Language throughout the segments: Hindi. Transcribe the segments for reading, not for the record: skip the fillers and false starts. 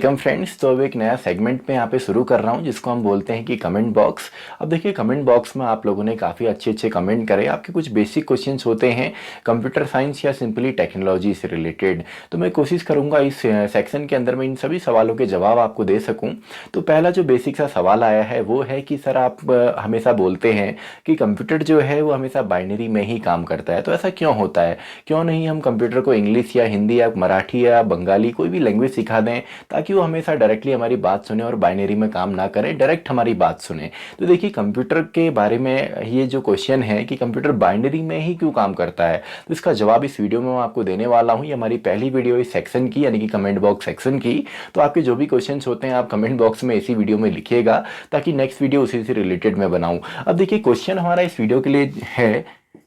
Welcome friends. तो अब एक नया सेगमेंट में यहाँ पे शुरू कर रहा हूँ जिसको हम बोलते हैं कि कमेंट बॉक्स। अब देखिए कमेंट बॉक्स में आप लोगों ने काफ़ी अच्छे अच्छे कमेंट करे। आपके कुछ बेसिक क्वेश्चंस होते हैं कंप्यूटर साइंस या सिंपली टेक्नोलॉजी से रिलेटेड। तो मैं कोशिश करूँगा इस सेक्शन के अंदर मैं इन सभी सवालों के जवाब आपको दे सकूँ। तो पहला जो बेसिक सा सवाल आया है वो है कि सर आप हमेशा बोलते हैं कि कंप्यूटर जो है वो हमेशा बाइनरी में ही काम करता है, तो ऐसा क्यों होता है? क्यों नहीं हम कंप्यूटर को इंग्लिश या हिंदी या मराठी या बंगाली कोई भी लैंग्वेज सिखा दें ताकि वो हमेशा डायरेक्टली हमारी बात सुने और बाइनरी में काम ना करे, डायरेक्ट हमारी बात सुने। तो देखिए कंप्यूटर के बारे में ये जो क्वेश्चन है कि कंप्यूटर बाइनरी में ही क्यों काम करता है, तो इसका जवाब इस वीडियो में मैं आपको देने वाला हूँ। ये हमारी पहली वीडियो इस सेक्शन की यानी कि कमेंट बॉक्स सेक्शन की। तो आपके जो भी क्वेश्चन होते हैं आप कमेंट बॉक्स में इसी वीडियो में लिखिएगा ताकि नेक्स्ट वीडियो उसी से रिलेटेड मैं बनाऊँ। अब देखिए क्वेश्चन हमारा इस वीडियो के लिए है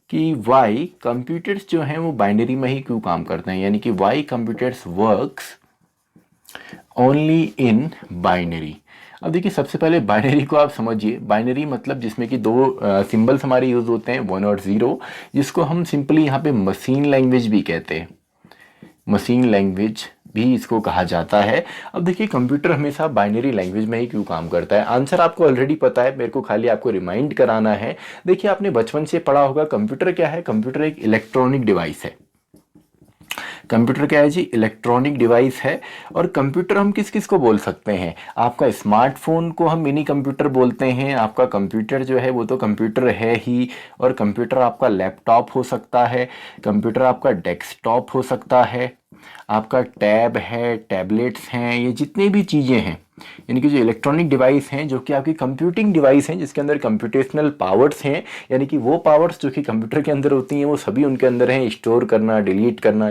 कि वाई कंप्यूटर्स जो हैं वो बाइनरी में ही क्यों काम करते हैं, यानी कि why computers works only in binary. अब देखिए सबसे पहले बाइनरी को आप समझिए। बाइनरी मतलब जिसमें कि दो सिंबल्स हमारे यूज होते हैं 1 और 0, जिसको हम सिंपली यहाँ पे मशीन लैंग्वेज भी कहते हैं। मशीन लैंग्वेज भी इसको कहा जाता है। अब देखिए कंप्यूटर हमेशा बाइनरी लैंग्वेज में ही क्यों काम करता है, आंसर आपको ऑलरेडी पता है, मेरे को खाली आपको रिमाइंड कराना है। देखिए आपने बचपन से पढ़ा होगा कंप्यूटर क्या है। कंप्यूटर एक इलेक्ट्रॉनिक डिवाइस है। कंप्यूटर क्या है जी? इलेक्ट्रॉनिक डिवाइस है। और कंप्यूटर हम किस किस को बोल सकते हैं? आपका स्मार्टफोन को हम मिनी कंप्यूटर बोलते हैं। आपका कंप्यूटर जो है वो तो कंप्यूटर है ही। और कंप्यूटर आपका लैपटॉप हो सकता है, कंप्यूटर आपका डेस्कटॉप हो सकता है, आपका टैब है, टैबलेट्स हैं, ये जितनी भी चीज़ें हैं यानी कि जो इलेक्ट्रॉनिक डिवाइस हैं जो कि आपकी कंप्यूटिंग डिवाइस हैं जिसके अंदर कंप्यूटेशनल पावर्स हैं, यानी कि वो पावर्स जो कि कंप्यूटर के अंदर होती हैं वो सभी उनके अंदर हैं। स्टोर करना, डिलीट करना,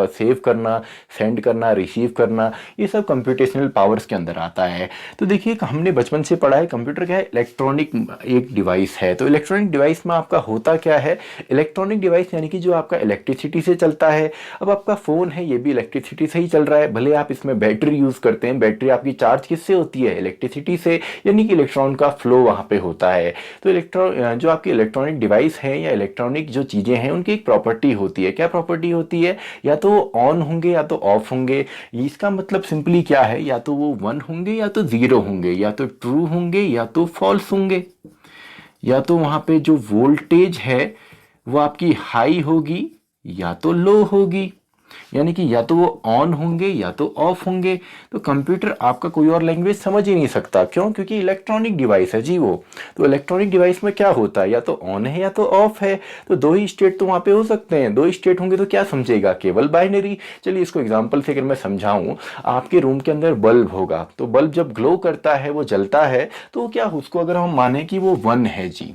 सेव करना, सेंड करना, रिसीव करना, ये सब कंप्यूटेशनल पावर्स के अंदर आता है। तो देखिए हमने बचपन से पढ़ा है कंप्यूटर क्या है, इलेक्ट्रॉनिक एक डिवाइस है। तो इलेक्ट्रॉनिक डिवाइस में आपका होता क्या है? इलेक्ट्रॉनिक डिवाइस यानी कि जो आपका इलेक्ट्रिसिटी से चलता है। अब आपका फ़ोन है ये भी इलेक्ट्रिसिटी से ही चल रहा है, भले आप इसमें बैटरी यूज़ करते हैं। बैटरी आपकी चार्ज किससे होती है? इलेक्ट्रिसिटी से, यानी कि इलेक्ट्रॉन का फ्लो वहां पे होता है। तो इलेक्ट्रॉन जो आपकी इलेक्ट्रॉनिक डिवाइस है या इलेक्ट्रॉनिक जो चीजें हैं उनकी एक प्रॉपर्टी होती है। क्या प्रॉपर्टी होती है? या तो ऑन होंगे या तो ऑफ होंगे। इसका मतलब सिंपली क्या है, या तो वो 1 होंगे या तो 0 होंगे, या तो ट्रू होंगे या तो फॉल्स होंगे, या तो वहां पे जो वोल्टेज है वो आपकी हाई होगी या तो लो होगी, यानी कि या तो वो ऑन होंगे या तो ऑफ होंगे। तो कंप्यूटर आपका कोई और लैंग्वेज समझ ही नहीं सकता। क्यों? क्योंकि इलेक्ट्रॉनिक डिवाइस है जी वो। तो इलेक्ट्रॉनिक डिवाइस में क्या होता है, या तो ऑन है या तो ऑफ है। तो दो ही स्टेट तो वहां पे हो सकते हैं। दो स्टेट होंगे तो क्या समझेगा? केवल बाइनरी। चलिए इसको एग्जाम्पल से अगर मैं समझाऊं, आपके रूम के अंदर बल्ब होगा, तो बल्ब जब ग्लो करता है, वो जलता है, तो क्या उसको अगर हम माने कि वो 1 है जी,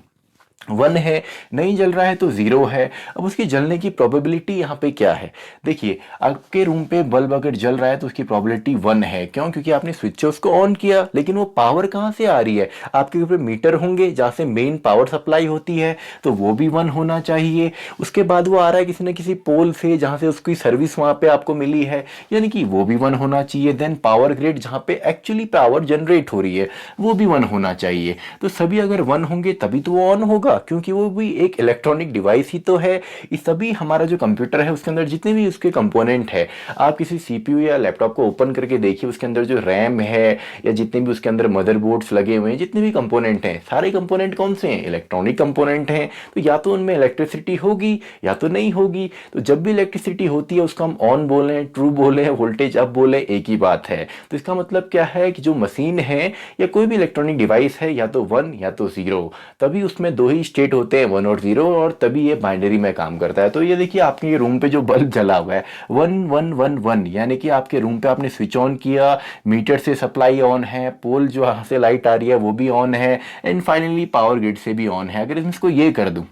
1 है, नहीं जल रहा है तो 0 है। अब उसकी जलने की प्रोबेबिलिटी यहाँ पे क्या है? देखिए आपके रूम पे बल्ब अगर जल रहा है तो उसकी प्रोबेबिलिटी 1 है। क्यों? क्योंकि आपने स्विच उसको ऑन किया, लेकिन वो पावर कहाँ से आ रही है? आपके ऊपर मीटर होंगे जहाँ से मेन पावर सप्लाई होती है, तो वो भी 1 होना चाहिए। उसके बाद वो आ रहा है किसी न किसी पोल से जहाँ से उसकी सर्विस वहाँ पे आपको मिली है, यानी कि वो भी 1 होना चाहिए। देन पावर ग्रिड जहाँ पे एक्चुअली पावर जनरेट हो रही है वो भी 1 होना चाहिए। तो सभी अगर 1 होंगे तभी तो वो ऑन होगा, क्योंकि वो भी एक इलेक्ट्रॉनिक डिवाइस ही तो है। इस सभी हमारा जो कंप्यूटर है उसके अंदर जितने भी उसके कंपोनेंट है, आप किसी सीपीयू या लैपटॉप को ओपन करके देखिए, उसके अंदर जो रैम है या जितने भी उसके अंदर मदरबोर्ड्स लगे हुए हैं, जितने भी कंपोनेंट हैं, सारे कंपोनेंट कौन से हैं? इलेक्ट्रॉनिक कंपोनेंट हैं। तो या तो उनमें इलेक्ट्रिसिटी होगी या तो नहीं होगी। तो जब भी इलेक्ट्रिसिटी होती है उसको हम ऑन बोलें, ट्रू बोलें, वोल्टेज अप बोलें, एक ही बात है। तो इसका मतलब क्या है कि जो मशीन है या कोई भी इलेक्ट्रॉनिक डिवाइस है या तो 1 या तो 0, तभी उसमें दो ही स्टेट होते हैं 1 और 0, और तभी ये बाइनरी में काम करता है। तो ये देखिए आपके ये रूम पे जो बल्ब जला हुआ है 1 1 1 1, यानी कि आपके रूम पे आपने स्विच ऑन किया, मीटर से सप्लाई ऑन है, पोल जो यहाँ से लाइट आ रही है वो भी ऑन है, एंड फाइनली पावर ग्रिड से भी ऑन है। अगर इसको ये कर दूं,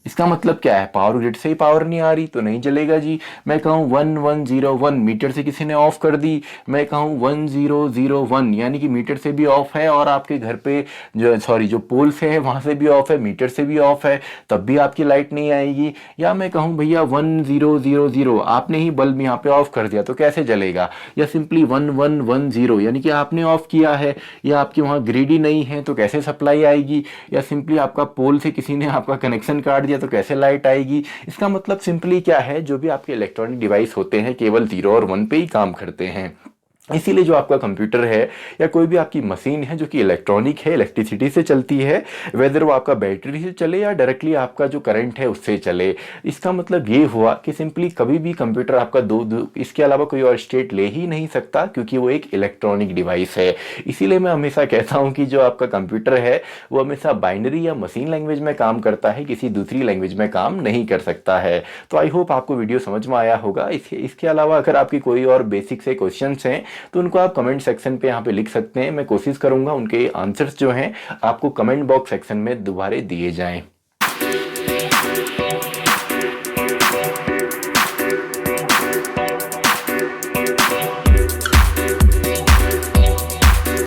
इसका मतलब क्या है? पावर ग्रिड से ही पावर नहीं आ रही तो नहीं जलेगा जी। मैं कहूँ 1 1 0 1, मीटर से किसी ने ऑफ कर दी। मैं कहूँ 1 0 0 1, यानी कि मीटर से भी ऑफ है और आपके घर पे जो पोल से है वहां से भी ऑफ है, मीटर से भी ऑफ है, तब भी आपकी लाइट नहीं आएगी। या मैं कहूँ भैया 1 0 0 0, आपने ही बल्ब यहाँ पे ऑफ कर दिया तो कैसे जलेगा? या सिंपली 1 1 1 0, यानी कि आपने ऑफ किया है या आपके वहाँ ग्रिड ही नहीं है तो कैसे सप्लाई आएगी? या सिंपली आपका पोल से किसी ने आपका कनेक्शन काट दिया तो कैसे लाइट आएगी? इसका मतलब सिंपली क्या है, जो भी आपके इलेक्ट्रॉनिक डिवाइस होते हैं केवल 0 और 1 पे ही काम करते हैं। इसीलिए जो आपका कंप्यूटर है या कोई भी आपकी मशीन है जो कि इलेक्ट्रॉनिक है, इलेक्ट्रिसिटी से चलती है, वेदर वो आपका बैटरी से चले या डायरेक्टली आपका जो करंट है उससे चले, इसका मतलब ये हुआ कि सिंपली कभी भी कंप्यूटर आपका इसके अलावा कोई और स्टेट ले ही नहीं सकता, क्योंकि वो एक इलेक्ट्रॉनिक डिवाइस है। इसीलिए मैं हमेशा कहता हूँ कि जो आपका कंप्यूटर है वो हमेशा बाइनरी या मशीन लैंग्वेज में काम करता है, किसी दूसरी लैंग्वेज में काम नहीं कर सकता है। तो आई होप आपको वीडियो समझ में आया होगा। इसके अलावा अगर आपकी कोई और बेसिक से क्वेश्चन हैं तो उनको आप कमेंट सेक्शन पे यहाँ पे लिख सकते हैं। मैं कोशिश करूंगा उनके आंसर्स जो हैं आपको कमेंट बॉक्स सेक्शन में दोबारा दिए जाएं।